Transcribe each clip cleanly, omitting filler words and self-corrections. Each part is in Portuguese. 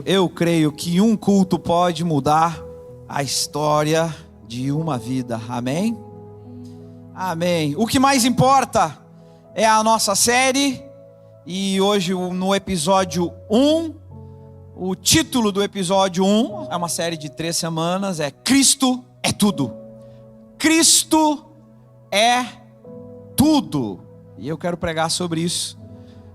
eu creio que um culto pode mudar a história de uma vida. Amém? Amém. O que mais importa é a nossa série. E hoje no episódio 1, o título do episódio 1, é uma série de 3 semanas, é Cristo é tudo. Cristo é tudo. E eu quero pregar sobre isso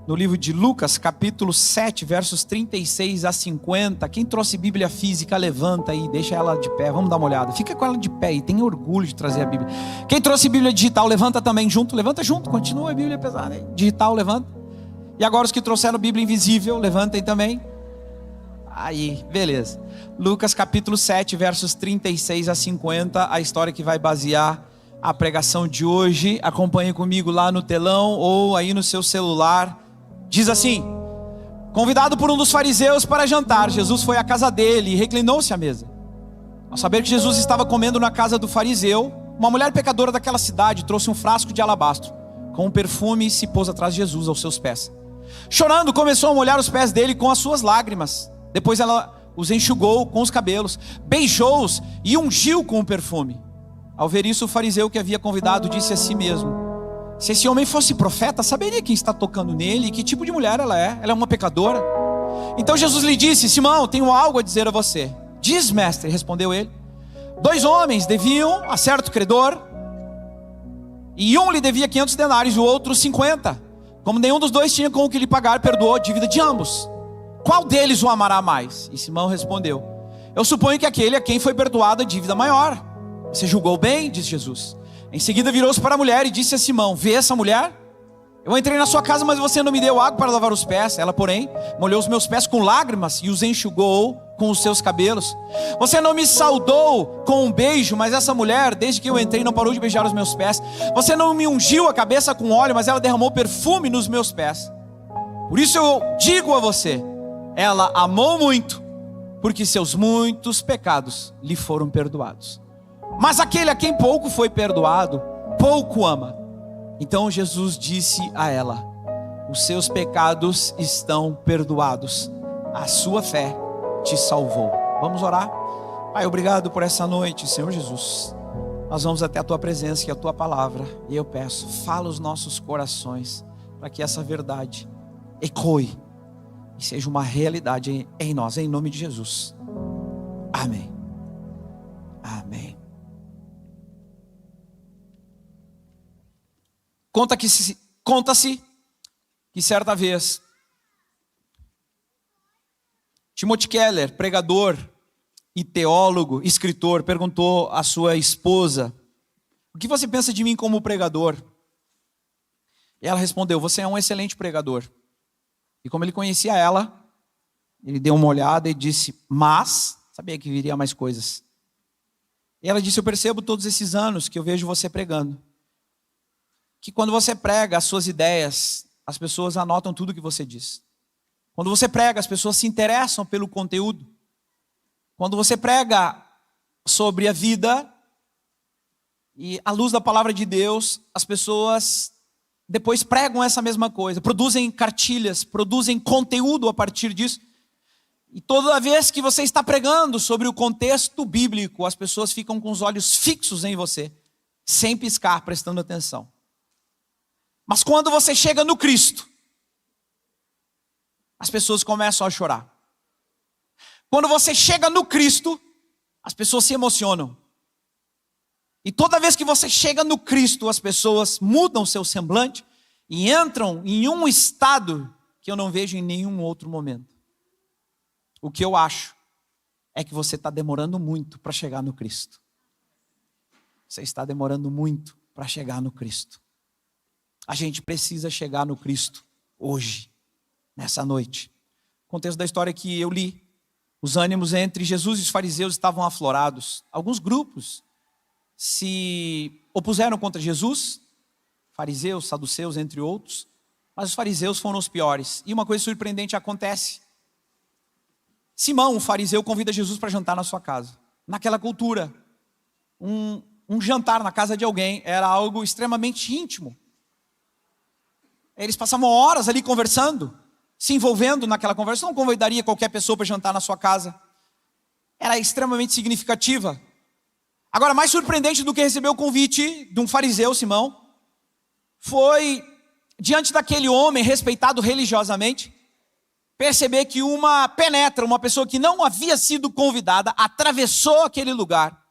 no livro de Lucas, capítulo 7, versos 36 a 50. Quem trouxe Bíblia física, levanta aí, deixa ela de pé, vamos dar uma olhada. Fica com ela de pé e tenha orgulho de trazer a Bíblia. Quem trouxe Bíblia digital, levanta também junto, levanta junto, continua a Bíblia pesada aí. Digital, levanta. E agora os que trouxeram Bíblia invisível, levantem também. Aí, beleza. Lucas capítulo 7, versos 36 a 50, a história que vai basear a pregação de hoje. Acompanhe comigo lá no telão ou aí no seu celular. Diz assim: convidado por um dos fariseus para jantar, Jesus foi à casa dele e reclinou-se à mesa. Ao saber que Jesus estava comendo na casa do fariseu, uma mulher pecadora daquela cidade trouxe um frasco de alabastro com um perfume e se pôs atrás de Jesus aos seus pés. Chorando, começou a molhar os pés dele com as suas lágrimas. Depois ela os enxugou com os cabelos, beijou-os e ungiu com o perfume. Ao ver isso, o fariseu que havia convidado disse a si mesmo: se esse homem fosse profeta, saberia quem está tocando nele e que tipo de mulher ela é. Ela é uma pecadora. Então Jesus lhe disse: Simão, tenho algo a dizer a você. Diz, mestre, respondeu ele. 2 homens deviam a certo credor, e um lhe devia 500 denários e o outro 50. Como nenhum dos dois tinha com o que lhe pagar, perdoou a dívida de ambos. Qual deles o amará mais? E Simão respondeu: eu suponho que aquele a quem foi perdoada a dívida maior. Você julgou bem, disse Jesus. Em seguida virou-se para a mulher e disse a Simão: vê essa mulher? Eu entrei na sua casa, mas você não me deu água para lavar os pés. Ela, porém, molhou os meus pés com lágrimas e os enxugou com os seus cabelos. Você não me saudou com um beijo, mas essa mulher, desde que eu entrei, não parou de beijar os meus pés. Você não me ungiu a cabeça com óleo, mas ela derramou perfume nos meus pés. Por isso eu digo a você: ela amou muito, porque seus muitos pecados lhe foram perdoados. Mas aquele a quem pouco foi perdoado, pouco ama. Então Jesus disse a ela: os seus pecados estão perdoados, a sua fé te salvou. Vamos orar? Pai, obrigado por essa noite, Senhor Jesus. Nós vamos até a tua presença e a tua palavra, e eu peço, fala os nossos corações, para que essa verdade ecoe e seja uma realidade em nós, em nome de Jesus. Amém. Amém. Conta-se que certa vez Timothy Keller, pregador e teólogo, escritor, perguntou à sua esposa: o que você pensa de mim como pregador? E ela respondeu: você é um excelente pregador. E como ele conhecia ela, ele deu uma olhada e disse: mas sabia que viria mais coisas. E ela disse: eu percebo todos esses anos que eu vejo você pregando, que quando você prega as suas ideias, as pessoas anotam tudo que você diz. Quando você prega, as pessoas se interessam pelo conteúdo. Quando você prega sobre a vida e à luz da palavra de Deus, as pessoas depois pregam essa mesma coisa, produzem cartilhas, produzem conteúdo a partir disso. E toda vez que você está pregando sobre o contexto bíblico, as pessoas ficam com os olhos fixos em você, sem piscar, prestando atenção. Mas quando você chega no Cristo, as pessoas começam a chorar. Quando você chega no Cristo, as pessoas se emocionam. E toda vez que você chega no Cristo, as pessoas mudam seu semblante e entram em um estado que eu não vejo em nenhum outro momento. O que eu acho é que você está demorando muito para chegar no Cristo. Você está demorando muito para chegar no Cristo. A gente precisa chegar no Cristo hoje, nessa noite. O contexto da história que eu li, os ânimos entre Jesus e os fariseus estavam aflorados. Alguns grupos se opuseram contra Jesus, fariseus, saduceus, entre outros, mas os fariseus foram os piores. E uma coisa surpreendente acontece. Simão, o fariseu, convida Jesus para jantar na sua casa. Naquela cultura, um jantar na casa de alguém era algo extremamente íntimo. Eles passavam horas ali conversando. se envolvendo naquela conversa. Não convidaria qualquer pessoa para jantar na sua casa. Era extremamente significativa. Agora, mais surpreendente do que receber o convite de um fariseu, Simão, foi, diante daquele homem respeitado religiosamente, perceber que uma pessoa que não havia sido convidada, atravessou aquele lugar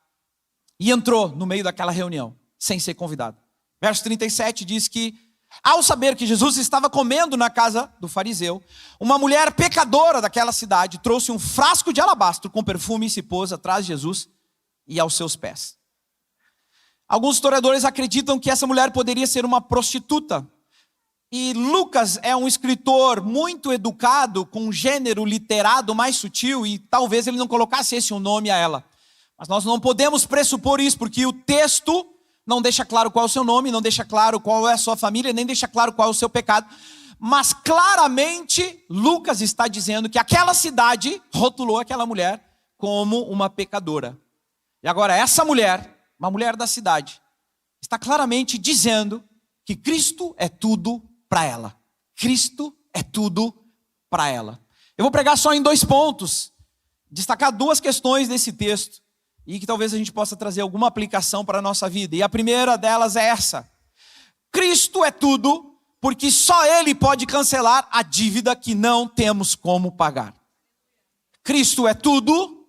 e entrou no meio daquela reunião, sem ser convidada. Verso 37 diz que, ao saber que Jesus estava comendo na casa do fariseu, uma mulher pecadora daquela cidade trouxe um frasco de alabastro com perfume e se pôs atrás de Jesus e aos seus pés. Alguns historiadores acreditam que essa mulher poderia ser uma prostituta. E Lucas é um escritor muito educado, com um gênero literado mais sutil, e talvez ele não colocasse esse um nome a ela. Mas nós não podemos pressupor isso, porque o texto não deixa claro qual é o seu nome, não deixa claro qual é a sua família, nem deixa claro qual é o seu pecado. Mas claramente Lucas está dizendo que aquela cidade rotulou aquela mulher como uma pecadora. E agora essa mulher, uma mulher da cidade, está claramente dizendo que Cristo é tudo para ela. Cristo é tudo para ela. Eu vou pregar só em 2 pontos, destacar 2 questões desse texto, e que talvez a gente possa trazer alguma aplicação para a nossa vida. E a primeira delas é essa: Cristo é tudo, porque só Ele pode cancelar a dívida que não temos como pagar. Cristo é tudo,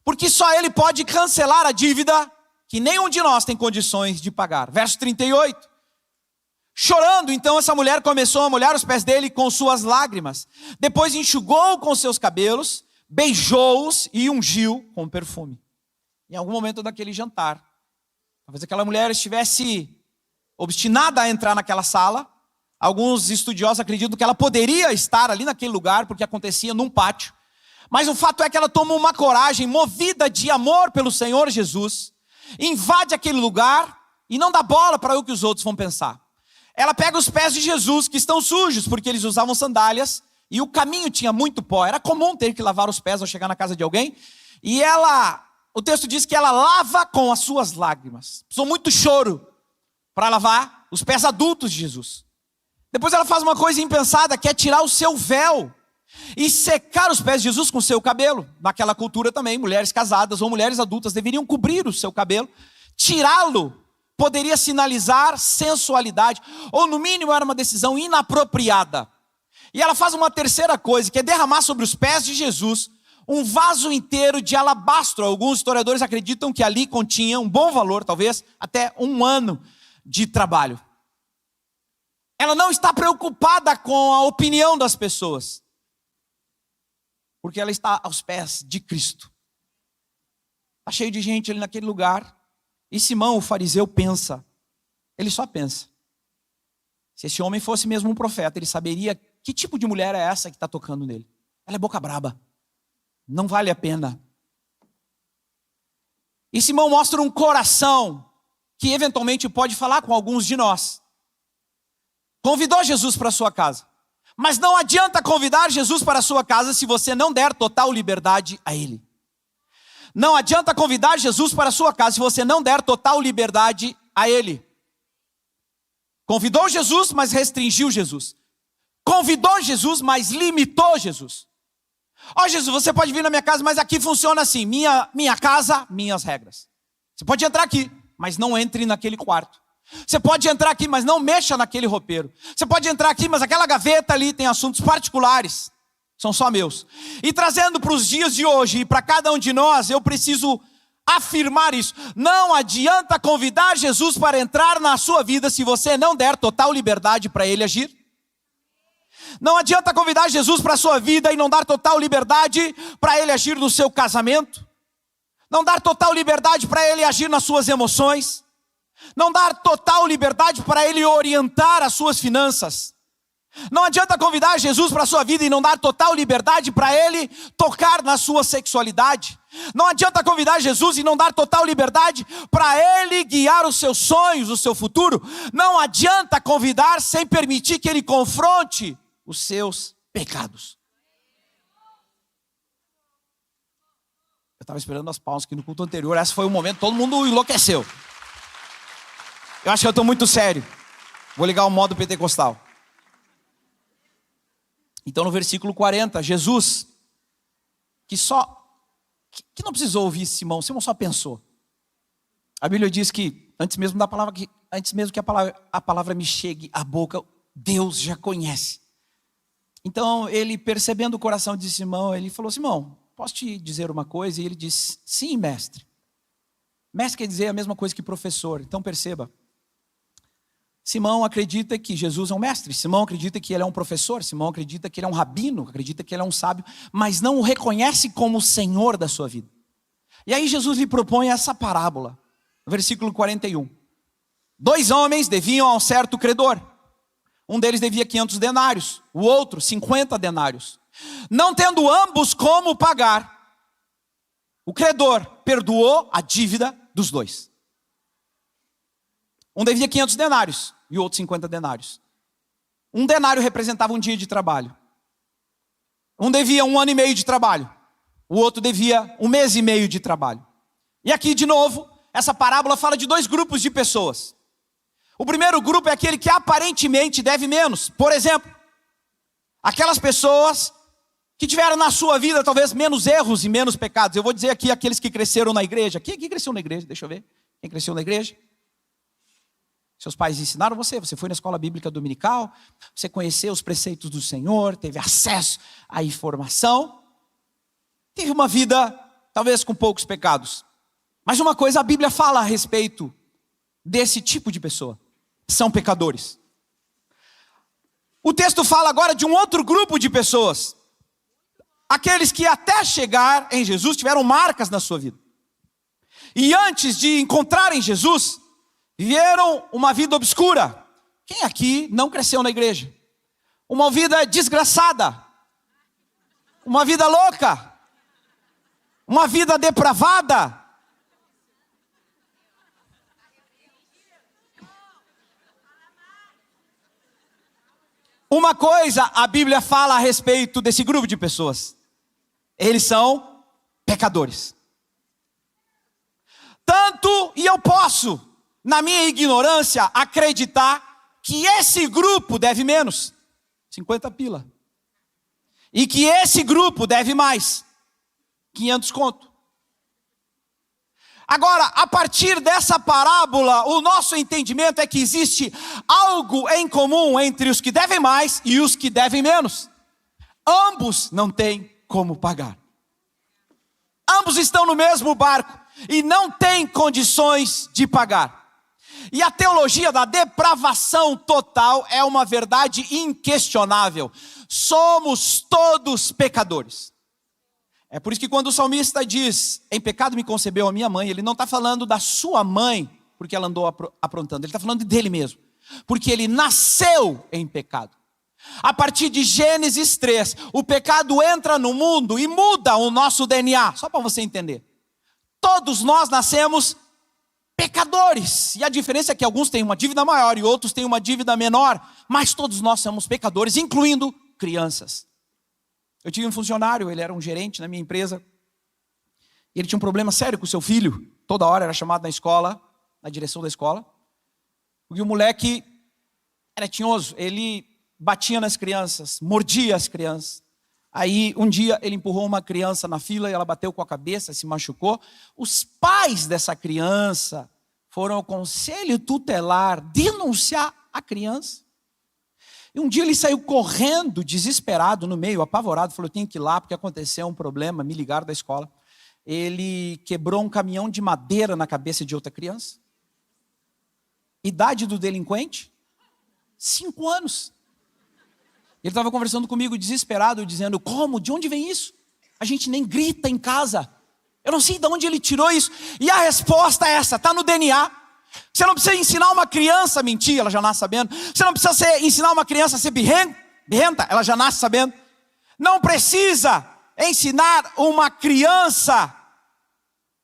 porque só Ele pode cancelar a dívida que nenhum de nós tem condições de pagar. Verso 38. Chorando, então, essa mulher começou a molhar os pés dele com suas lágrimas. Depois enxugou com seus cabelos, beijou-os e ungiu com perfume. Em algum momento daquele jantar, talvez aquela mulher estivesse obstinada a entrar naquela sala. Alguns estudiosos acreditam que ela poderia estar ali naquele lugar, porque acontecia num pátio. Mas o fato é que ela toma uma coragem, movida de amor pelo Senhor Jesus, invade aquele lugar e não dá bola para o que os outros vão pensar. Ela pega os pés de Jesus, que estão sujos, porque eles usavam sandálias, e o caminho tinha muito pó. Era comum ter que lavar os pés ao chegar na casa de alguém. E o texto diz que ela lava com as suas lágrimas. Precisou muito choro para lavar os pés adultos de Jesus. Depois ela faz uma coisa impensada, que é tirar o seu véu e secar os pés de Jesus com o seu cabelo. Naquela cultura também, mulheres casadas ou mulheres adultas deveriam cobrir o seu cabelo. Tirá-lo poderia sinalizar sensualidade, ou no mínimo era uma decisão inapropriada. E ela faz uma terceira coisa, que é derramar sobre os pés de Jesus um vaso inteiro de alabastro. Alguns historiadores acreditam que ali continha um bom valor, talvez até 1 ano de trabalho. Ela não está preocupada com a opinião das pessoas, porque ela está aos pés de Cristo. Está cheio de gente ali naquele lugar. E Simão, o fariseu, pensa. Ele só pensa. Se esse homem fosse mesmo um profeta, ele saberia que tipo de mulher é essa que está tocando nele. Ela é boca braba. Não vale a pena. E Simão mostra um coração que eventualmente pode falar com alguns de nós. Convidou Jesus para a sua casa. Mas não adianta convidar Jesus para a sua casa se você não der total liberdade a Ele. Não adianta convidar Jesus para a sua casa se você não der total liberdade a Ele. Convidou Jesus, mas restringiu Jesus. Convidou Jesus, mas limitou Jesus. Ó Jesus, você pode vir na minha casa, mas aqui funciona assim. Minha casa, minhas regras. Você pode entrar aqui, mas não entre naquele quarto. Você pode entrar aqui, mas não mexa naquele roupeiro. Você pode entrar aqui, mas aquela gaveta ali tem assuntos particulares. São só meus. E trazendo para os dias de hoje, e para cada um de nós, eu preciso afirmar isso. Não adianta convidar Jesus para entrar na sua vida se você não der total liberdade para Ele agir. Não adianta convidar Jesus para a sua vida e não dar total liberdade para Ele agir no seu casamento. Não dar total liberdade para Ele agir nas suas emoções. Não dar total liberdade para Ele orientar as suas finanças. Não adianta convidar Jesus para a sua vida e não dar total liberdade para Ele tocar na sua sexualidade. Não adianta convidar Jesus e não dar total liberdade para Ele guiar os seus sonhos, o seu futuro. Não adianta convidar sem permitir que Ele confronte os seus pecados. Eu estava esperando as palmas que no culto anterior, esse foi o momento, todo mundo enlouqueceu. Eu acho que eu estou muito sério. Vou ligar o modo pentecostal. Então no versículo 40, Jesus, que não precisou ouvir Simão só pensou. A Bíblia diz que antes mesmo que a palavra me chegue à boca, Deus já conhece. Então ele, percebendo o coração de Simão, ele falou: Simão, posso te dizer uma coisa? E ele disse: sim, mestre. Mestre quer dizer a mesma coisa que professor. Então perceba, Simão acredita que Jesus é um mestre, Simão acredita que ele é um professor, Simão acredita que ele é um rabino, acredita que ele é um sábio, mas não o reconhece como o Senhor da sua vida. E aí Jesus lhe propõe essa parábola, no versículo 41. 2 homens deviam a um certo credor. Um deles devia 500 denários, o outro 50 denários. Não tendo ambos como pagar, o credor perdoou a dívida dos dois. Um devia 500 denários e o outro 50 denários. Um denário representava um dia de trabalho. Um devia 1 ano e meio de trabalho. O outro devia 1 mês e meio de trabalho. E aqui de novo, essa parábola fala de 2 grupos de pessoas. O primeiro grupo é aquele que aparentemente deve menos. Por exemplo, aquelas pessoas que tiveram na sua vida talvez menos erros e menos pecados. Eu vou dizer aqui aqueles que cresceram na igreja. Quem cresceu na igreja? Deixa eu ver. Quem cresceu na igreja? Seus pais ensinaram você foi na escola bíblica dominical, você conheceu os preceitos do Senhor, teve acesso à informação, teve uma vida talvez com poucos pecados. Mas uma coisa a Bíblia fala a respeito desse tipo de pessoa: são pecadores. O texto fala agora de um outro grupo de pessoas, aqueles que até chegar em Jesus tiveram marcas na sua vida. E antes de encontrarem Jesus, viveram uma vida obscura. Quem aqui não cresceu na igreja? Uma vida desgraçada, uma vida louca, uma vida depravada. Uma coisa a Bíblia fala a respeito desse grupo de pessoas: eles são pecadores. Tanto, e eu posso, na minha ignorância, acreditar que esse grupo deve menos, 50 pila. E que esse grupo deve mais, 500 conto. Agora, a partir dessa parábola, o nosso entendimento é que existe algo em comum entre os que devem mais e os que devem menos. Ambos não têm como pagar. Ambos estão no mesmo barco e não têm condições de pagar. E a teologia da depravação total é uma verdade inquestionável. Somos todos pecadores. É por isso que quando o salmista diz: em pecado me concebeu a minha mãe, ele não está falando da sua mãe, porque ela andou aprontando. Ele está falando dele mesmo, porque ele nasceu em pecado. A partir de Gênesis 3, o pecado entra no mundo e muda o nosso DNA. Só para você entender. Todos nós nascemos pecadores, e a diferença é que alguns têm uma dívida maior e outros têm uma dívida menor, mas todos nós somos pecadores, incluindo crianças. Eu tive um funcionário, ele era um gerente na minha empresa, e ele tinha um problema sério com o seu filho. Toda hora era chamado na escola, na direção da escola, porque o moleque era tinhoso, ele batia nas crianças, mordia as crianças. Aí um dia ele empurrou uma criança na fila e ela bateu com a cabeça, se machucou. Os pais dessa criança foram ao conselho tutelar denunciar a criança. E um dia ele saiu correndo, desesperado, no meio, apavorado, falou: eu tenho que ir lá porque aconteceu um problema, me ligaram da escola. Ele quebrou um caminhão de madeira na cabeça de outra criança. Idade do delinquente? 5 anos. Ele estava conversando comigo desesperado, dizendo: como? De onde vem isso? A gente nem grita em casa. Eu não sei de onde ele tirou isso. E a resposta é essa, está no DNA. Você não precisa ensinar uma criança a mentir, ela já nasce sabendo. Você não precisa ensinar uma criança a ser birrenta, ela já nasce sabendo. Não precisa ensinar uma criança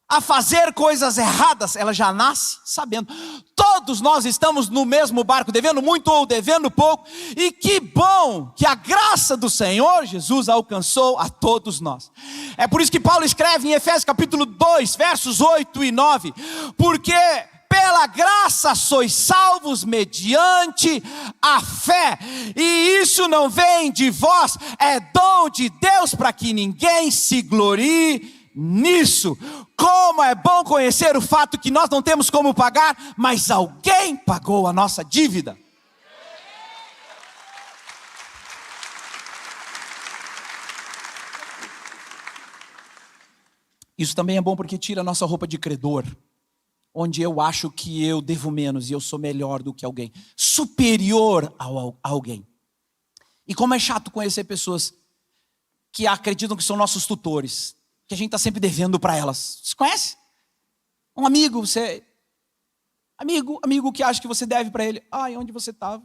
a fazer coisas erradas, ela já nasce sabendo. Todos nós estamos no mesmo barco, devendo muito ou devendo pouco. E que bom que a graça do Senhor Jesus alcançou a todos nós. É por isso que Paulo escreve em Efésios capítulo 2, versos 8 e 9. Porque pela graça sois salvos mediante a fé. E isso não vem de vós, é dom de Deus, para que ninguém se glorie nisso. Como é bom conhecer o fato que nós não temos como pagar, mas alguém pagou a nossa dívida. Isso também é bom porque tira a nossa roupa de credor, onde eu acho que eu devo menos e eu sou melhor do que alguém, superior a alguém. E como é chato conhecer pessoas que acreditam que são nossos tutores, que a gente está sempre devendo para elas. Você conhece? Um amigo, amigo que acha que você deve para ele. Ai, onde você estava?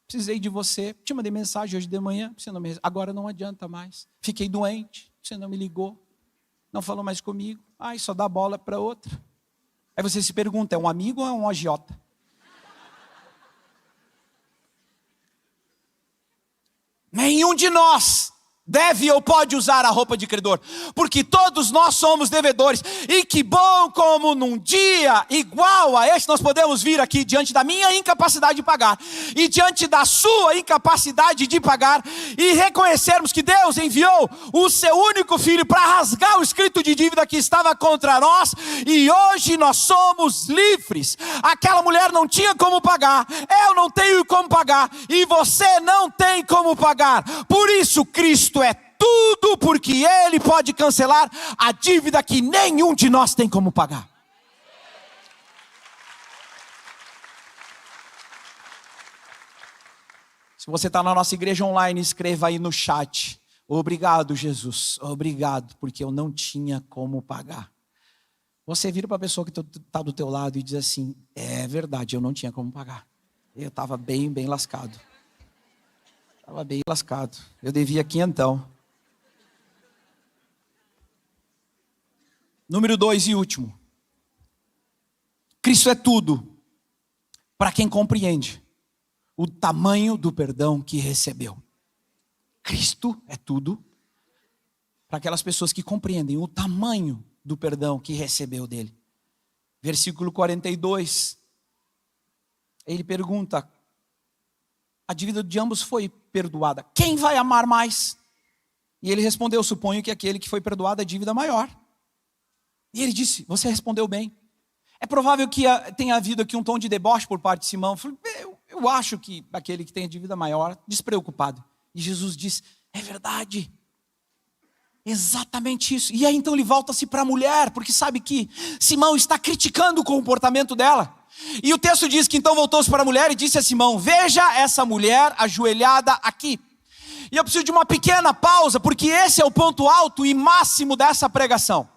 Precisei de você. Te mandei mensagem hoje de manhã, você não me... agora não adianta mais. Fiquei doente, você não me ligou. Não falou mais comigo. Ai, só dá bola para outra. Aí você se pergunta, é um amigo ou é um agiota? Nenhum de nós deve ou pode usar a roupa de credor, porque todos nós somos devedores. E que bom como num dia igual a este nós podemos vir aqui diante da minha incapacidade de pagar e diante da sua incapacidade de pagar e reconhecermos que Deus enviou o seu único filho para rasgar o escrito de dívida que estava contra nós, e hoje nós somos livres. Aquela mulher não tinha como pagar, eu não tenho como pagar e você não tem como pagar. Por isso Cristo é tudo, porque Ele pode cancelar a dívida que nenhum de nós tem como pagar. Se você está na nossa igreja online, escreva aí no chat: obrigado, Jesus, obrigado, porque eu não tinha como pagar. Você vira para a pessoa que está do teu lado e diz assim: é verdade, eu não tinha como pagar. Eu estava bem lascado. Estava bem lascado. Eu devia quinhentão. Número 2 e último. Cristo é tudo para quem compreende o tamanho do perdão que recebeu. Cristo é tudo para aquelas pessoas que compreendem o tamanho do perdão que recebeu dele. Versículo 42. Ele pergunta: a dívida de ambos foi perdoada. Quem vai amar mais? E ele respondeu: suponho que aquele que foi perdoado a dívida maior. E ele disse: você respondeu bem. É provável que tenha havido aqui um tom de deboche por parte de Simão. Eu acho que aquele que tem a dívida maior, despreocupado. E Jesus disse: é verdade. Exatamente isso. E aí então ele volta-se para a mulher, porque sabe que Simão está criticando o comportamento dela. E o texto diz que então voltou-se para a mulher e disse a Simão: veja essa mulher ajoelhada aqui. E eu preciso de uma pequena pausa, porque esse é o ponto alto e máximo dessa pregação.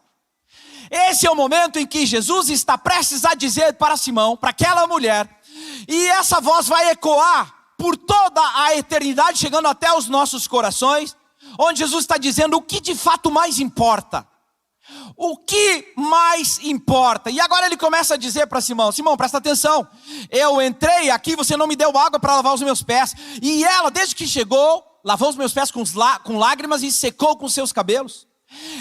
Esse é o momento em que Jesus está prestes a dizer para Simão, para aquela mulher, e essa voz vai ecoar por toda a eternidade, chegando até os nossos corações, onde Jesus está dizendo o que de fato mais importa. O que mais importa? E agora ele começa a dizer para Simão: Simão, presta atenção, eu entrei aqui, você não me deu água para lavar os meus pés, e ela, desde que chegou, lavou os meus pés com lágrimas e secou com seus cabelos.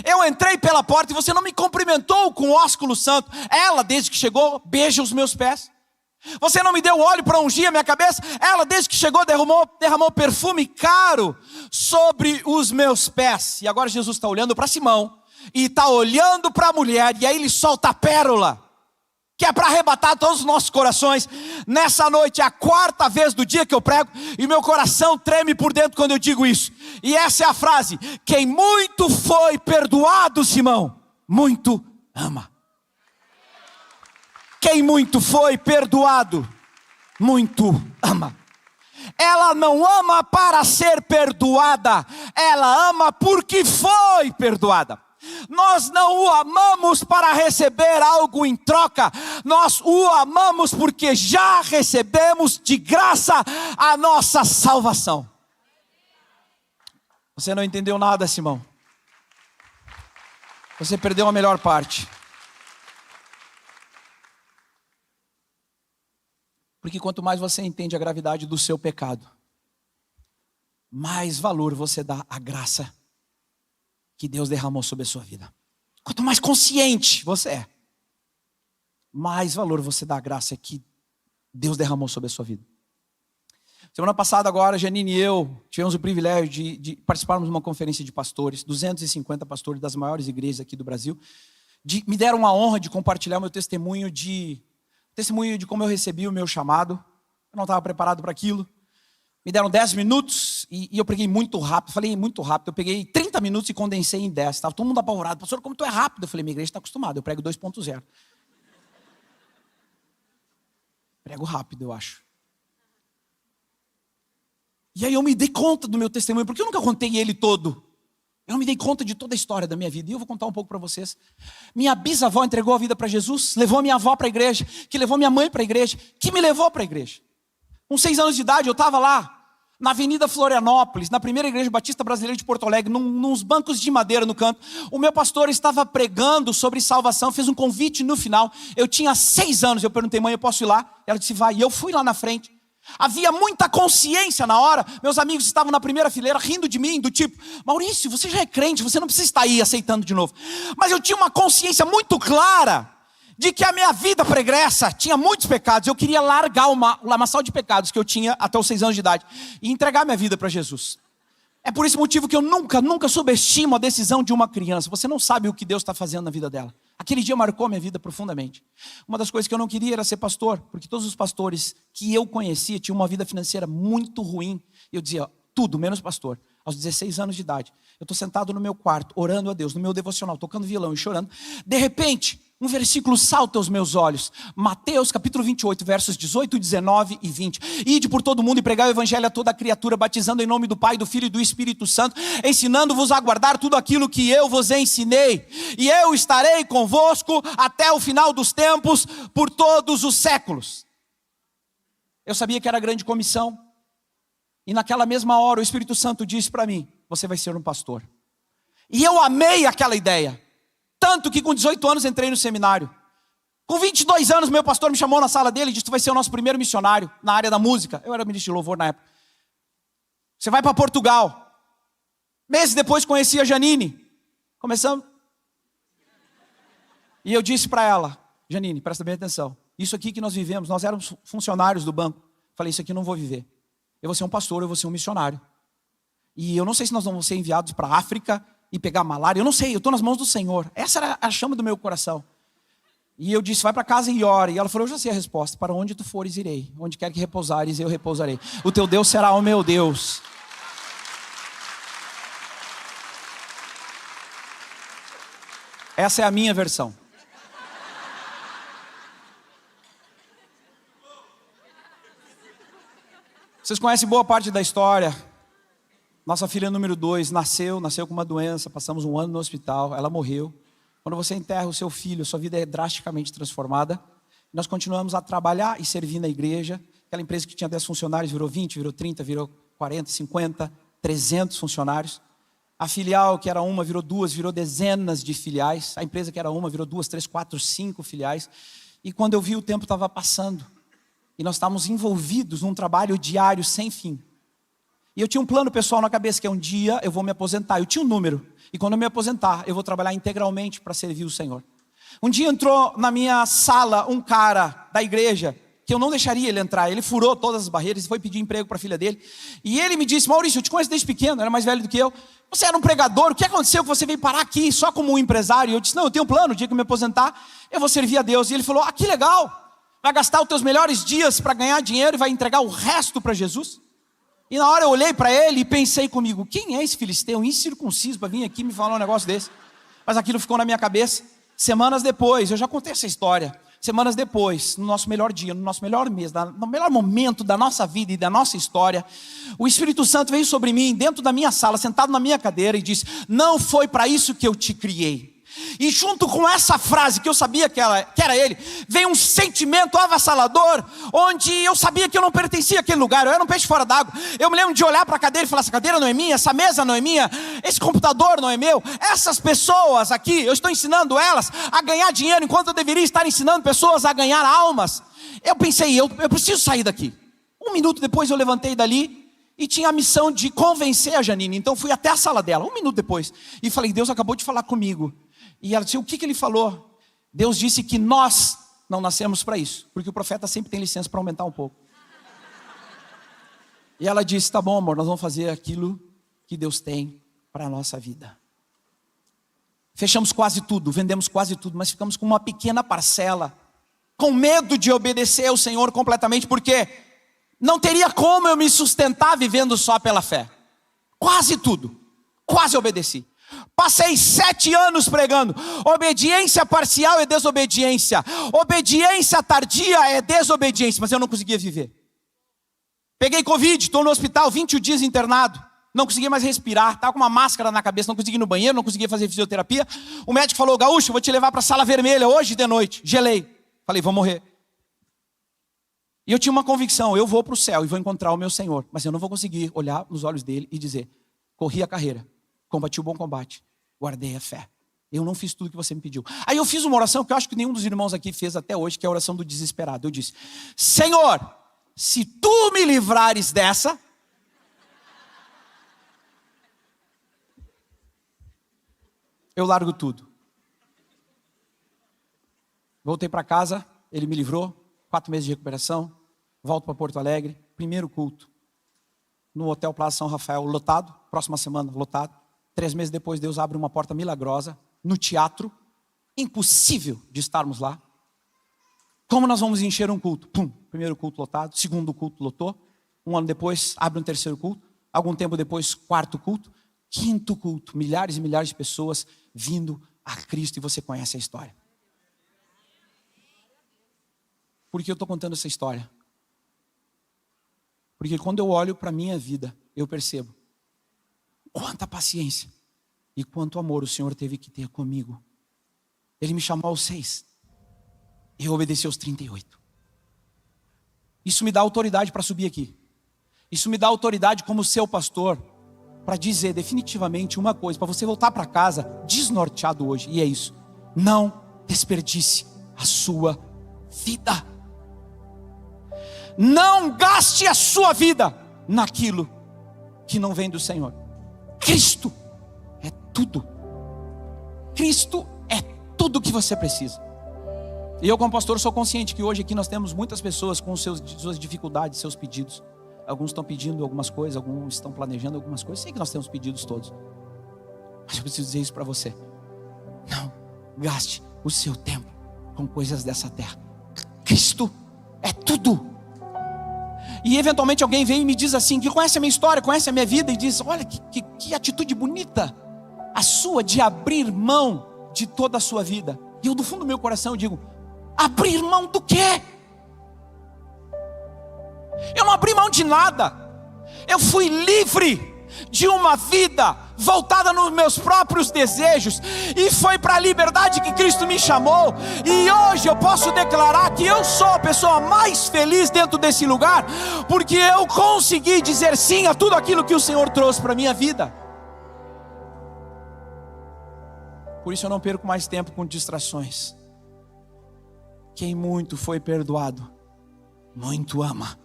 Eu entrei pela porta e você não me cumprimentou com o ósculo santo. Ela, desde que chegou, beija os meus pés. Você não me deu óleo para ungir a minha cabeça. Ela, desde que chegou, derramou perfume caro sobre os meus pés. E agora Jesus está olhando para Simão e está olhando para a mulher, e aí ele solta a pérola, que é para arrebatar todos os nossos corações. Nessa noite é a 4ª vez do dia que eu prego, e meu coração treme por dentro quando eu digo isso. E essa é a frase: quem muito foi perdoado, Simão, muito ama. Quem muito foi perdoado, muito ama. Ela não ama para ser perdoada, ela ama porque foi perdoada. Nós não o amamos para receber algo em troca, nós o amamos porque já recebemos de graça a nossa salvação. Você não entendeu nada, Simão. Você perdeu a melhor parte. Porque quanto mais você entende a gravidade do seu pecado, mais valor você dá à graça que Deus derramou sobre a sua vida. Quanto mais consciente você é, mais valor você dá à graça que Deus derramou sobre a sua vida. Semana passada agora, Janine e eu tivemos o privilégio de participarmos de uma conferência de pastores, 250 pastores das maiores igrejas aqui do Brasil. Me deram a honra de compartilhar meu testemunho de como eu recebi o meu chamado. Eu não estava preparado para aquilo. Me deram 10 minutos e eu preguei muito rápido. Falei muito rápido. Eu peguei 30 minutos e condensei em 10. Estava todo mundo apavorado. Pastor, como tu é rápido? Eu falei, minha igreja está acostumada. Eu prego 2.0. Prego rápido, eu acho. E aí eu me dei conta do meu testemunho, porque eu nunca contei ele todo. Eu me dei conta de toda a história da minha vida. E eu vou contar um pouco para vocês. Minha bisavó entregou a vida para Jesus, levou minha avó para a igreja, que levou minha mãe para a igreja, que me levou para a igreja. Com 6 anos de idade, eu estava lá, na Avenida Florianópolis, na primeira igreja batista brasileira de Porto Alegre, nos bancos de madeira no canto. O meu pastor estava pregando sobre salvação, fez um convite no final. Eu tinha 6 anos, eu perguntei, mãe, eu posso ir lá? Ela disse, vai. E eu fui lá na frente. Havia muita consciência na hora. Meus amigos estavam na primeira fileira rindo de mim, do tipo, Maurício, você já é crente, você não precisa estar aí aceitando de novo. Mas eu tinha uma consciência muito clara de que a minha vida pregressa tinha muitos pecados. Eu queria largar o lamaçal de pecados que eu tinha até os 6 anos de idade e entregar minha vida para Jesus. É por esse motivo que eu nunca subestimo a decisão de uma criança. Você não sabe o que Deus está fazendo na vida dela. Aquele dia marcou minha vida profundamente. Uma das coisas que eu não queria era ser pastor, porque todos os pastores que eu conhecia tinham uma vida financeira muito ruim. E eu dizia, tudo menos pastor. Aos 16 anos de idade, eu estou sentado no meu quarto, orando a Deus, no meu devocional, tocando violão e chorando. De repente, um versículo salta aos meus olhos. Mateus capítulo 28, versos 18, 19 e 20. Ide por todo mundo e pregai o evangelho a toda a criatura, batizando em nome do Pai, do Filho e do Espírito Santo, ensinando-vos a guardar tudo aquilo que eu vos ensinei. E eu estarei convosco até o final dos tempos, por todos os séculos. Eu sabia que era a grande comissão. E naquela mesma hora o Espírito Santo disse para mim, você vai ser um pastor. E eu amei aquela ideia. Tanto que com 18 anos entrei no seminário. Com 22 anos meu pastor me chamou na sala dele e disse, tu vai ser o nosso primeiro missionário na área da música. Eu era ministro de louvor na época. Você vai para Portugal. Meses depois conheci a Janine. Começamos. E eu disse para ela, Janine, presta bem atenção. Isso aqui que nós vivemos, nós éramos funcionários do banco. Falei, isso aqui eu não vou viver. Eu vou ser um pastor, eu vou ser um missionário. E eu não sei se nós vamos ser enviados para a África e pegar malária. Eu não sei, eu estou nas mãos do Senhor. Essa era a chama do meu coração. E eu disse, vai para casa e ore. E ela falou, eu já sei a resposta. Para onde tu fores, irei. Onde quer que repousares, eu repousarei. O teu Deus será o meu Deus. Essa é a minha versão. Vocês conhecem boa parte da história. Nossa filha número 2 nasceu com uma doença, passamos 1 ano no hospital, ela morreu. Quando você enterra o seu filho, sua vida é drasticamente transformada. Nós continuamos a trabalhar e servir na igreja. Aquela empresa que tinha 10 funcionários virou 20, virou 30, virou 40, 50, 300 funcionários. A filial que era uma virou 2, virou dezenas de filiais. A empresa que era uma virou 2, 3, 4, 5 filiais. E quando eu vi, o tempo estava passando. E nós estávamos envolvidos num trabalho diário sem fim. E eu tinha um plano pessoal na cabeça, que é um dia eu vou me aposentar. Eu tinha um número. E quando eu me aposentar, eu vou trabalhar integralmente para servir o Senhor. Um dia entrou na minha sala um cara da igreja, que eu não deixaria ele entrar. Ele furou todas as barreiras e foi pedir emprego para a filha dele. E ele me disse, Maurício, eu te conheço desde pequeno, era mais velho do que eu. Você era um pregador, o que aconteceu que você veio parar aqui só como um empresário? E eu disse, não, eu tenho um plano, o dia que eu me aposentar, eu vou servir a Deus. E ele falou, que legal. Vai gastar os teus melhores dias para ganhar dinheiro e vai entregar o resto para Jesus? E na hora eu olhei para ele e pensei comigo, quem é esse filisteu incircunciso para vir aqui me falar um negócio desse? Mas aquilo ficou na minha cabeça. Semanas depois, eu já contei essa história. Semanas depois, no nosso melhor dia, no nosso melhor mês, no melhor momento da nossa vida e da nossa história, o Espírito Santo veio sobre mim, dentro da minha sala, sentado na minha cadeira e disse, não foi para isso que eu te criei. E junto com essa frase, que eu sabia que era ele, veio um sentimento avassalador, onde eu sabia que eu não pertencia àquele lugar, eu era um peixe fora d'água. Eu me lembro de olhar para a cadeira e falar, essa cadeira não é minha, essa mesa não é minha, esse computador não é meu, essas pessoas aqui, eu estou ensinando elas a ganhar dinheiro, enquanto eu deveria estar ensinando pessoas a ganhar almas. Eu pensei, eu preciso sair daqui. 1 minuto depois eu levantei dali e tinha a missão de convencer a Janine. Então fui até a sala dela, 1 minuto depois, e falei, Deus acabou de falar comigo. E ela disse, o que ele falou? Deus disse que nós não nascemos para isso, porque o profeta sempre tem licença para aumentar um pouco. E ela disse, tá bom, amor, nós vamos fazer aquilo que Deus tem para a nossa vida. Fechamos quase tudo, vendemos quase tudo, mas ficamos com uma pequena parcela, com medo de obedecer ao Senhor completamente, porque não teria como eu me sustentar vivendo só pela fé. Quase tudo, quase obedeci. Passei 7 anos pregando. Obediência parcial é desobediência. Obediência tardia é desobediência. Mas eu não conseguia viver. Peguei Covid, estou no hospital, 20 dias internado. Não conseguia mais respirar, estava com uma máscara na cabeça, não conseguia ir no banheiro, não conseguia fazer fisioterapia. O médico falou, Gaúcho, vou te levar para a sala vermelha hoje de noite. Gelei. Falei, vou morrer. E eu tinha uma convicção, eu vou para o céu e vou encontrar o meu Senhor. Mas eu não vou conseguir olhar nos olhos dele e dizer, corri a carreira, combati o bom combate, guardei a fé. Eu não fiz tudo que você me pediu. Aí eu fiz uma oração que eu acho que nenhum dos irmãos aqui fez até hoje, que é a oração do desesperado. Eu disse, Senhor, se tu me livrares dessa, eu largo tudo. Voltei para casa, ele me livrou, 4 meses de recuperação, volto para Porto Alegre, primeiro culto, no Hotel Plaza São Rafael, lotado, próxima semana, lotado. 3 meses depois, Deus abre uma porta milagrosa, no teatro, impossível de estarmos lá. Como nós vamos encher um culto? Pum, primeiro culto lotado, segundo culto lotou, 1 ano depois, abre um terceiro culto, algum tempo depois, 4º culto, 5º culto, milhares e milhares de pessoas vindo a Cristo, e você conhece a história. Por que eu estou contando essa história? Porque quando eu olho para a minha vida, eu percebo quanta paciência e quanto amor o Senhor teve que ter comigo. Ele me chamou aos 6, eu obedeci aos 38. Isso me dá autoridade para subir aqui. Isso me dá autoridade como seu pastor, para dizer definitivamente uma coisa, para você voltar para casa desnorteado hoje, e é isso: não desperdice a sua vida. Não gaste a sua vida naquilo que não vem do Senhor. Cristo é tudo. Cristo é tudo que você precisa. E eu, como pastor, sou consciente que hoje aqui nós temos muitas pessoas com suas dificuldades, seus pedidos. Alguns estão pedindo algumas coisas, alguns estão planejando algumas coisas. Sei que nós temos pedidos todos, mas eu preciso dizer isso para você: não gaste o seu tempo com coisas dessa terra. Cristo é tudo. E eventualmente alguém vem e me diz assim, que conhece a minha história, conhece a minha vida, e diz: olha que atitude bonita a sua de abrir mão de toda a sua vida. E eu, do fundo do meu coração, eu digo: abrir mão do quê? Eu não abri mão de nada. Eu fui livre de uma vida voltada nos meus próprios desejos, e foi para a liberdade que Cristo me chamou. E hoje eu posso declarar que eu sou a pessoa mais feliz dentro desse lugar, porque eu consegui dizer sim a tudo aquilo que o Senhor trouxe para a minha vida. Por isso eu não perco mais tempo com distrações. Quem muito foi perdoado, muito ama.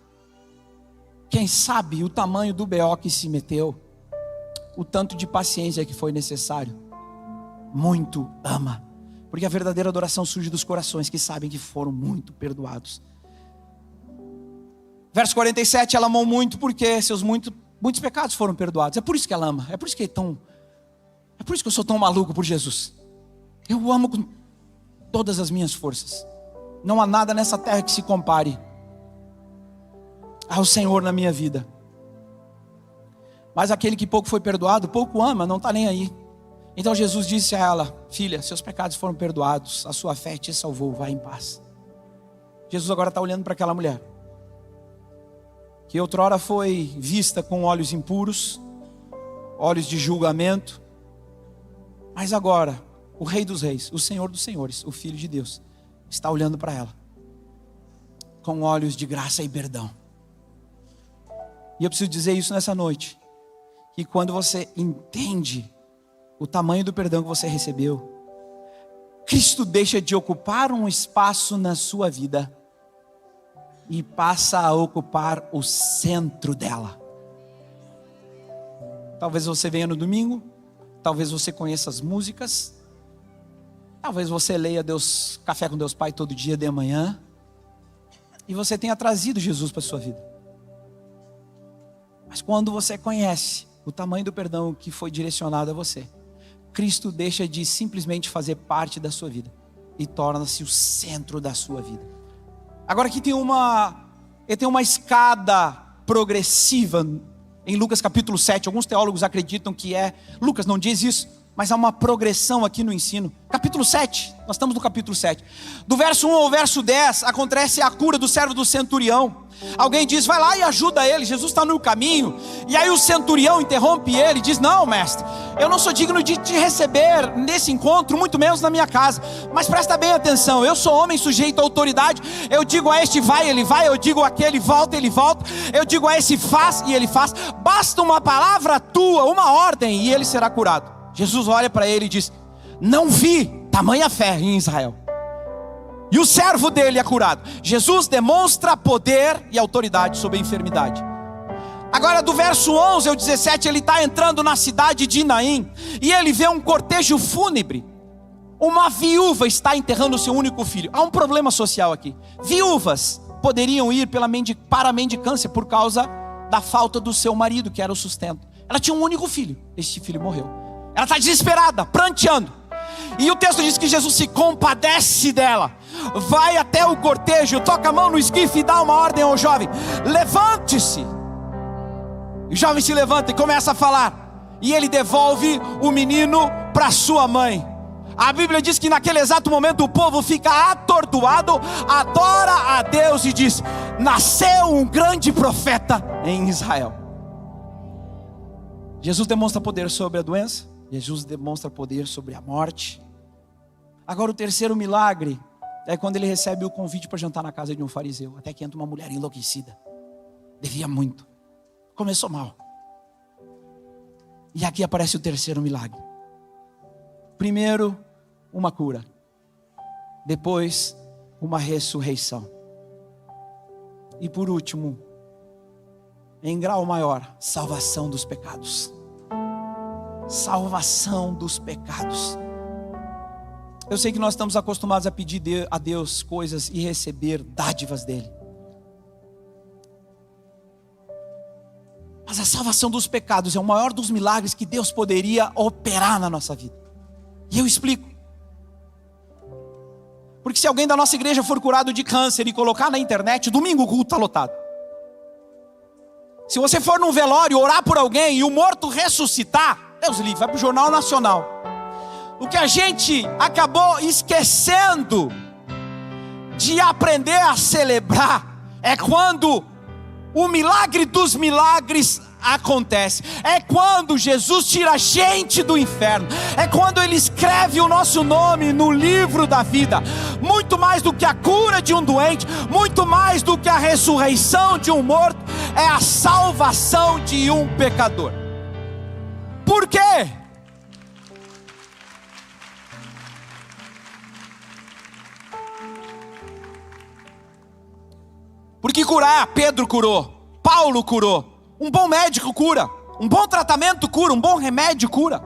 Quem sabe o tamanho do BO que se meteu, o tanto de paciência que foi necessário, muito ama. Porque a verdadeira adoração surge dos corações que sabem que foram muito perdoados. Verso 47, ela amou muito porque seus muitos pecados foram perdoados. É por isso que ela ama. É por isso que eu sou tão maluco por Jesus. Eu o amo com todas as minhas forças. Não há nada nessa terra que se compare ao Senhor na minha vida. Mas aquele que pouco foi perdoado, pouco ama, não está nem aí. Então Jesus disse a ela: filha, seus pecados foram perdoados, a sua fé te salvou, vai em paz. Jesus agora está olhando para aquela mulher, que outrora foi vista com olhos impuros, olhos de julgamento. Mas agora, o Rei dos Reis, o Senhor dos Senhores, o Filho de Deus, está olhando para ela com olhos de graça e perdão. E eu preciso dizer isso nessa noite, que quando você entende o tamanho do perdão que você recebeu, Cristo deixa de ocupar um espaço na sua vida e passa a ocupar o centro dela. Talvez você venha no domingo, talvez você conheça as músicas, Talvez você leia Café com Deus Pai todo dia de manhã, e você tenha trazido Jesus para a sua vida. Mas quando você conhece o tamanho do perdão que foi direcionado a você, Cristo deixa de simplesmente fazer parte da sua vida e torna-se o centro da sua vida. Agora aqui tem uma escada progressiva em Lucas capítulo 7. Alguns teólogos acreditam que Lucas não diz isso, mas há uma progressão aqui no ensino. Capítulo 7, nós estamos no capítulo 7. Do verso 1 ao verso 10, acontece a cura do servo do centurião. Alguém diz, vai lá e ajuda ele, Jesus está no caminho. E aí o centurião interrompe ele e diz, não, mestre, eu não sou digno de te receber nesse encontro, muito menos na minha casa. Mas presta bem atenção, eu sou homem sujeito à autoridade. Eu digo a este vai, ele vai. Eu digo àquele volta, ele volta. Eu digo a esse faz, e ele faz. Basta uma palavra tua, uma ordem, e ele será curado. Jesus olha para ele e diz, não vi tamanha fé em Israel. E o servo dele é curado. Jesus demonstra poder e autoridade sobre a enfermidade. Agora do verso 11 ao 17, ele está entrando na cidade de Naim, e ele vê um cortejo fúnebre. Uma viúva está enterrando o seu único filho. Há um problema social aqui. Viúvas poderiam ir para a mendicância por causa da falta do seu marido, que era o sustento. Ela tinha um único filho, este filho morreu. Ela está desesperada, pranteando. E o texto diz que Jesus se compadece dela, vai até o cortejo, toca a mão no esquife e dá uma ordem ao jovem, levante-se. E o jovem se levanta e começa a falar, e ele devolve o menino para sua mãe. A Bíblia diz que naquele exato momento o povo fica atordoado, adora a Deus e diz, nasceu um grande profeta em Israel. Jesus demonstra poder sobre a doença, Jesus demonstra poder sobre a morte. Agora o terceiro milagre é quando ele recebe o convite para jantar na casa de um fariseu. Até que entra uma mulher enlouquecida, devia muito, começou mal. E aqui aparece o terceiro milagre. Primeiro, uma cura. Depois, uma ressurreição. E por último, em grau maior, salvação dos pecados. Salvação dos pecados. Eu sei que nós estamos acostumados a pedir a Deus coisas e receber dádivas dele. Mas a salvação dos pecados é o maior dos milagres que Deus poderia operar na nossa vida. E eu explico. Porque se alguém da nossa igreja for curado de câncer e colocar na internet, domingo o culto está lotado. Se você for num velório orar por alguém e o morto ressuscitar, Deus livre, vai para o Jornal Nacional. O que a gente acabou esquecendo de aprender a celebrar é quando o milagre dos milagres acontece. É quando Jesus tira a gente do inferno. É quando Ele escreve o nosso nome no livro da vida. Muito mais do que a cura de um doente, muito mais do que a ressurreição de um morto, é a salvação de um pecador. Por quê? Porque curar, Pedro curou, Paulo curou, um bom médico cura, um bom tratamento cura, um bom remédio cura.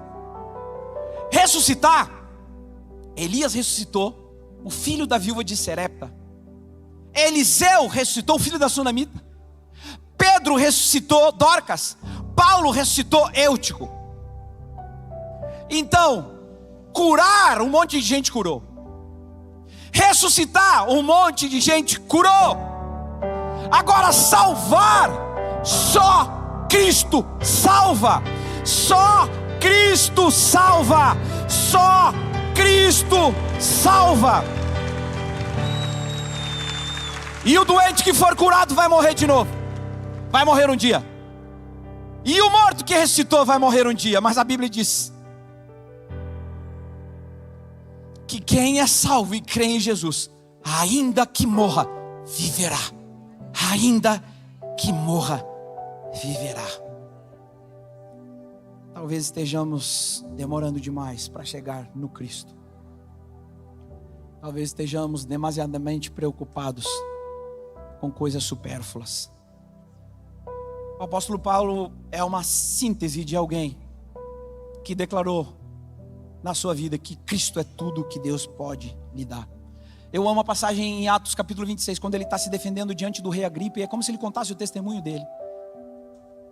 Ressuscitar, Elias ressuscitou o filho da viúva de Serepta. Eliseu ressuscitou o filho da sunamita. Pedro ressuscitou Dorcas. Paulo ressuscitou Eutico. Então, curar, um monte de gente curou. Ressuscitar, um monte de gente curou. Agora salvar, só Cristo salva. Só Cristo salva. Só Cristo salva. E o doente que for curado vai morrer de novo. Vai morrer um dia. E o morto que ressuscitou vai morrer um dia. Mas a Bíblia diz que quem é salvo e crê em Jesus, ainda que morra, viverá. Ainda que morra, viverá. Talvez estejamos demorando demais para chegar no Cristo. Talvez estejamos demasiadamente preocupados com coisas supérfluas. O apóstolo Paulo é uma síntese de alguém que declarou na sua vida que Cristo é tudo que Deus pode lhe dar. Eu amo a passagem em Atos capítulo 26, quando ele está se defendendo diante do rei Agripa, e é como se ele contasse o testemunho dele.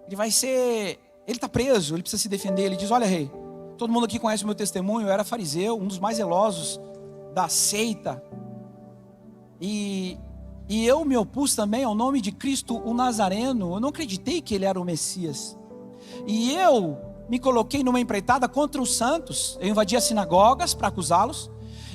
Ele está preso, ele precisa se defender. Ele diz: olha, rei, todo mundo aqui conhece o meu testemunho. Eu era fariseu, um dos mais zelosos da seita, e eu me opus também ao nome de Cristo o Nazareno. Eu não acreditei que ele era o Messias, e eu me coloquei numa empreitada contra os santos. Eu invadia sinagogas para acusá-los,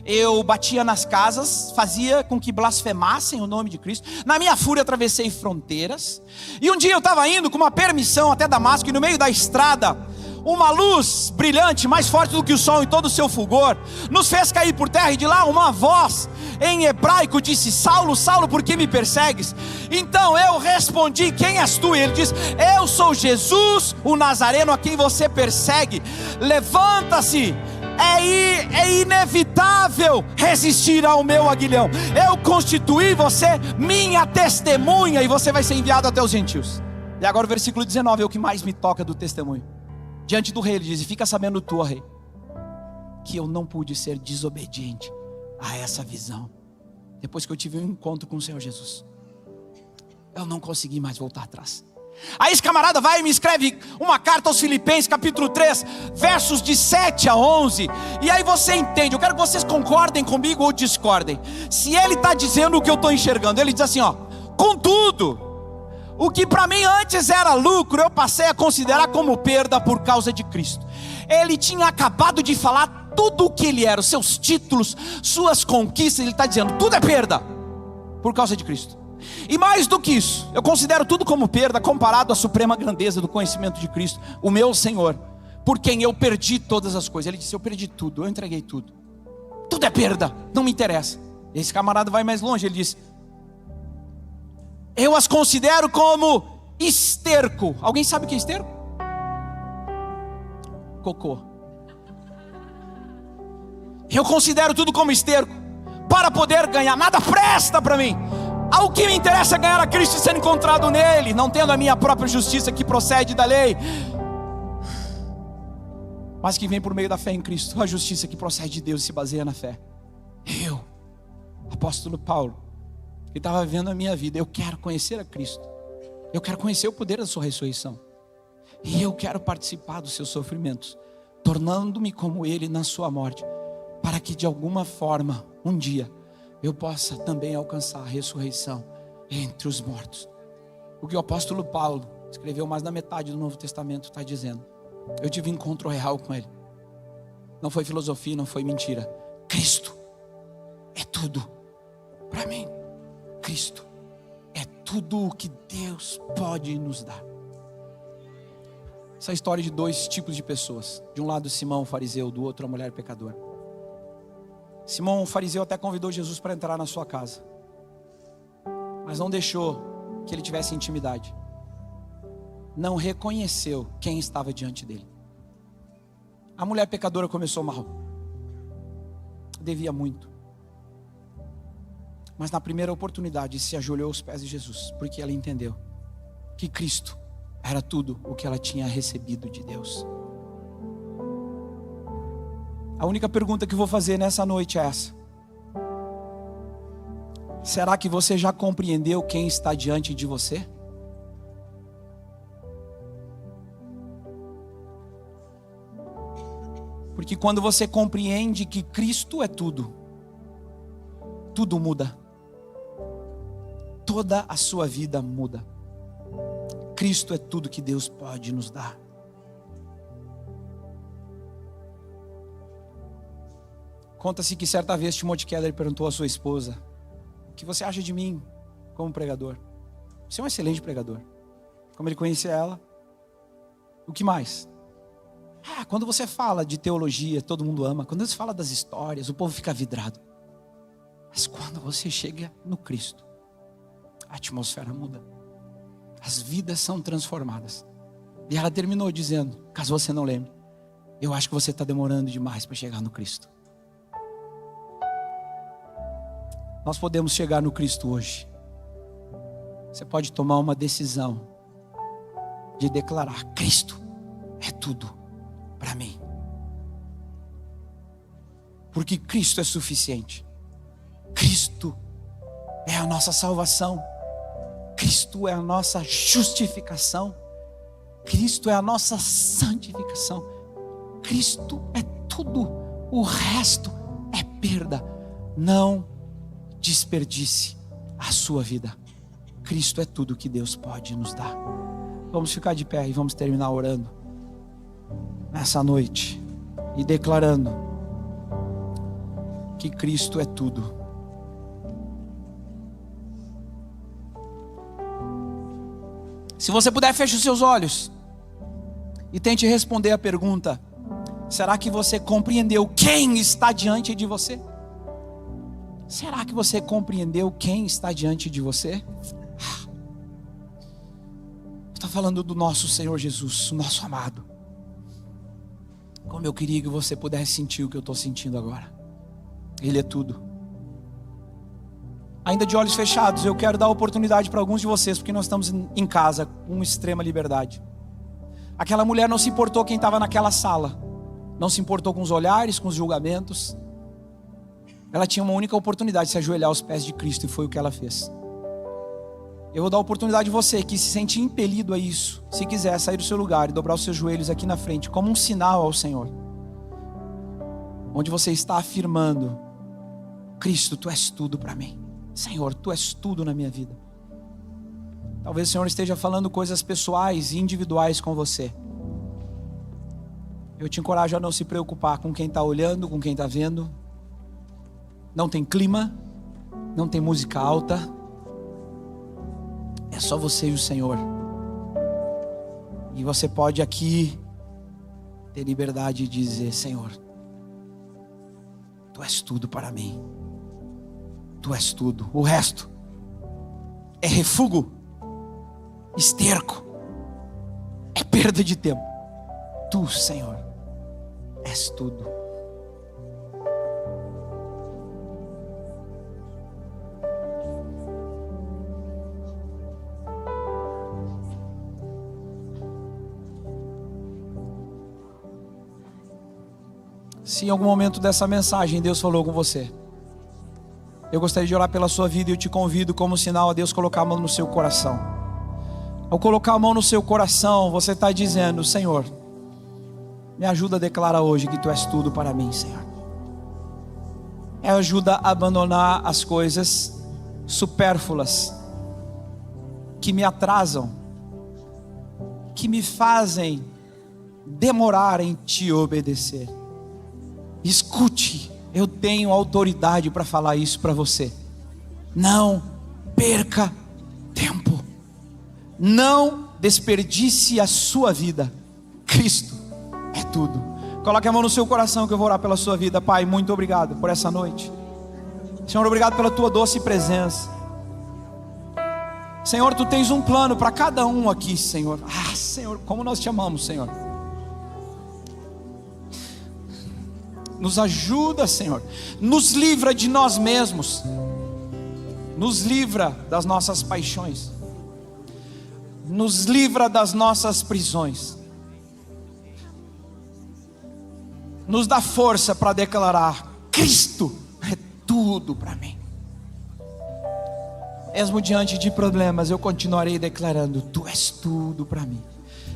eu batia nas casas, fazia com que blasfemassem o nome de Cristo. Na minha fúria atravessei fronteiras. E um dia eu estava indo com uma permissão até Damasco, e no meio da estrada, uma luz brilhante, mais forte do que o sol em todo o seu fulgor, nos fez cair por terra, e de lá uma voz em hebraico disse: Saulo, Saulo, por que me persegues? Então eu respondi: quem és tu? E ele diz: eu sou Jesus, o Nazareno, a quem você persegue. Levanta-se. É inevitável resistir ao meu aguilhão. Eu constituí você minha testemunha, e você vai ser enviado até os gentios. E agora o versículo 19 é o que mais me toca do testemunho. Diante do rei ele diz: e fica sabendo tu, ó rei, que eu não pude ser desobediente a essa visão. Depois que eu tive um encontro com o Senhor Jesus, eu não consegui mais voltar atrás. Aí esse camarada vai e me escreve uma carta aos Filipenses, capítulo 3, versos de 7 a 11. E aí você entende. Eu quero que vocês concordem comigo ou discordem. Se ele está dizendo o que eu estou enxergando, ele diz assim, ó: contudo, o que para mim antes era lucro, eu passei a considerar como perda por causa de Cristo. Ele tinha acabado de falar tudo o que ele era, os seus títulos, suas conquistas. Ele está dizendo: tudo é perda por causa de Cristo. E mais do que isso, eu considero tudo como perda comparado à suprema grandeza do conhecimento de Cristo, o meu Senhor, por quem eu perdi todas as coisas. Ele disse: eu perdi tudo, eu entreguei tudo. Tudo é perda, não me interessa. Esse camarada vai mais longe, ele diz: eu as considero como esterco. Alguém sabe o que é esterco? Cocô. Eu considero tudo como esterco para poder ganhar. Nada presta para mim. O que me interessa é ganhar a Cristo e ser encontrado nele, não tendo a minha própria justiça que procede da lei, mas que vem por meio da fé em Cristo. A justiça que procede de Deus e se baseia na fé. Eu, apóstolo Paulo, que estava vivendo a minha vida, eu quero conhecer a Cristo, eu quero conhecer o poder da sua ressurreição, e eu quero participar dos seus sofrimentos, tornando-me como ele na sua morte, para que de alguma forma, um dia, eu possa também alcançar a ressurreição entre os mortos. O que o apóstolo Paulo escreveu mais da metade do Novo Testamento está dizendo: eu tive um encontro real com ele. Não foi filosofia, não foi mentira. Cristo é tudo para mim. Cristo é tudo o que Deus pode nos dar. Essa história de dois tipos de pessoas. De um lado Simão, o fariseu, do outro a mulher pecadora. Simão, o fariseu, até convidou Jesus para entrar na sua casa, mas não deixou que ele tivesse intimidade. Não reconheceu quem estava diante dele. A mulher pecadora começou mal, devia muito, mas na primeira oportunidade se ajoelhou aos pés de Jesus, porque ela entendeu que Cristo era tudo o que ela tinha recebido de Deus. A única pergunta que vou fazer nessa noite é essa: será que você já compreendeu quem está diante de você? Porque quando você compreende que Cristo é tudo, tudo muda. Toda a sua vida muda. Cristo é tudo que Deus pode nos dar. Conta-se que certa vez Timothy Keller perguntou à sua esposa: o que você acha de mim como pregador? Você é um excelente pregador. Como ele conhecia ela? O que mais? Quando você fala de teologia, todo mundo ama. Quando você fala das histórias, o povo fica vidrado. Mas quando você chega no Cristo, a atmosfera muda. As vidas são transformadas. E ela terminou dizendo, caso você não lembre: eu acho que você está demorando demais para chegar no Cristo. Nós podemos chegar no Cristo hoje. Você pode tomar uma decisão de declarar: Cristo é tudo para mim. porque Cristo é suficiente. Cristo é a nossa salvação. Cristo é a nossa justificação. Cristo é a nossa santificação. Cristo é tudo. O resto é perda. Não desperdice a sua vida. Cristo é tudo que Deus pode nos dar. Vamos ficar de pé e vamos terminar orando nessa noite e declarando que Cristo é tudo. Se você puder, feche os seus olhos e tente responder a pergunta: será que você compreendeu quem está diante de você? Será que você compreendeu quem está diante de você? Estou falando do nosso Senhor Jesus, o nosso amado. Como eu queria que você pudesse sentir o que eu estou sentindo agora. Ele é tudo. Ainda de olhos fechados, eu quero dar oportunidade para alguns de vocês, porque nós estamos em casa com extrema liberdade. Aquela mulher não se importou quem estava naquela sala, não se importou com os olhares, com os julgamentos. Ela tinha uma única oportunidade de se ajoelhar aos pés de Cristo, e foi o que ela fez. Eu vou dar a oportunidade a você que se sente impelido a isso, se quiser sair do seu lugar e dobrar os seus joelhos aqui na frente, como um sinal ao Senhor, onde você está afirmando: Cristo, Tu és tudo para mim. Senhor, Tu és tudo na minha vida. Talvez o Senhor esteja falando coisas pessoais e individuais com você. Eu te encorajo a não se preocupar com quem está olhando, com quem está vendo. Não tem clima, não tem música alta. É só você e o Senhor. E você pode aqui ter liberdade de dizer: Senhor, Tu és tudo para mim. Tu és tudo. O resto é refúgio, esterco, é perda de tempo. Tu, Senhor, és tudo. Se em algum momento dessa mensagem Deus falou com você, eu gostaria de orar pela sua vida e eu te convido como sinal a Deus colocar a mão no seu coração. Ao colocar a mão no seu coração, você está dizendo: Senhor, me ajuda a declarar hoje que Tu és tudo para mim, Senhor. Me ajuda a abandonar as coisas supérfluas que me atrasam, que me fazem demorar em Te obedecer. Escute, eu tenho autoridade para falar isso para você. Não perca tempo. Não desperdice a sua vida. Cristo é tudo. Coloque a mão no seu coração que eu vou orar pela sua vida. Pai, muito obrigado por essa noite. Senhor, obrigado pela Tua doce presença. Senhor, Tu tens um plano para cada um aqui, Senhor. Senhor, como nós te amamos, Senhor. Nos ajuda, Senhor. Nos livra de nós mesmos. Nos livra das nossas paixões. Nos livra das nossas prisões. Nos dá força para declarar: Cristo é tudo para mim. Mesmo diante de problemas, eu continuarei declarando: Tu és tudo para mim.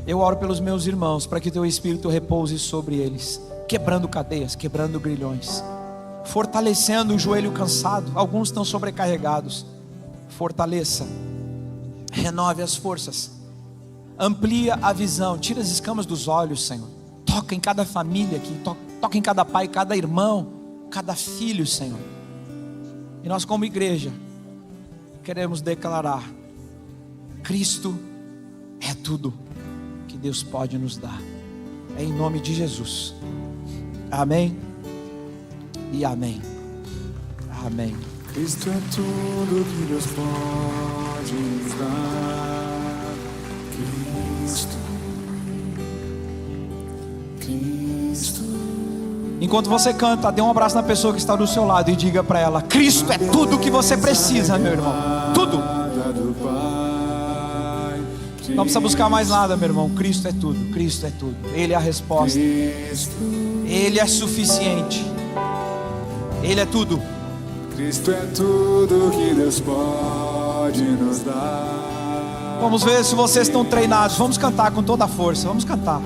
Eu oro pelos meus irmãos, para que Teu Espírito repouse sobre eles, quebrando cadeias, quebrando grilhões, fortalecendo o joelho cansado. Alguns estão sobrecarregados. Fortaleça, renove as forças, amplia a visão, tira as escamas dos olhos, Senhor. Toca em cada família aqui, toca em cada pai, cada irmão, cada filho, Senhor. E nós como igreja queremos declarar: Cristo é tudo que Deus pode nos dar. É em nome de Jesus. Amém e amém. Amém. Cristo é tudo que Deus pode nos dar. Cristo. Enquanto você canta, dê um abraço na pessoa que está do seu lado e diga para ela: Cristo é tudo que você precisa, meu irmão. Tudo. Não precisa buscar mais nada, meu irmão. Cristo é tudo. Cristo é tudo. Ele é a resposta. Ele é suficiente. Ele é tudo. Cristo é tudo que Deus pode nos dar. Vamos ver se vocês estão treinados. Vamos cantar com toda a força. Vamos cantar.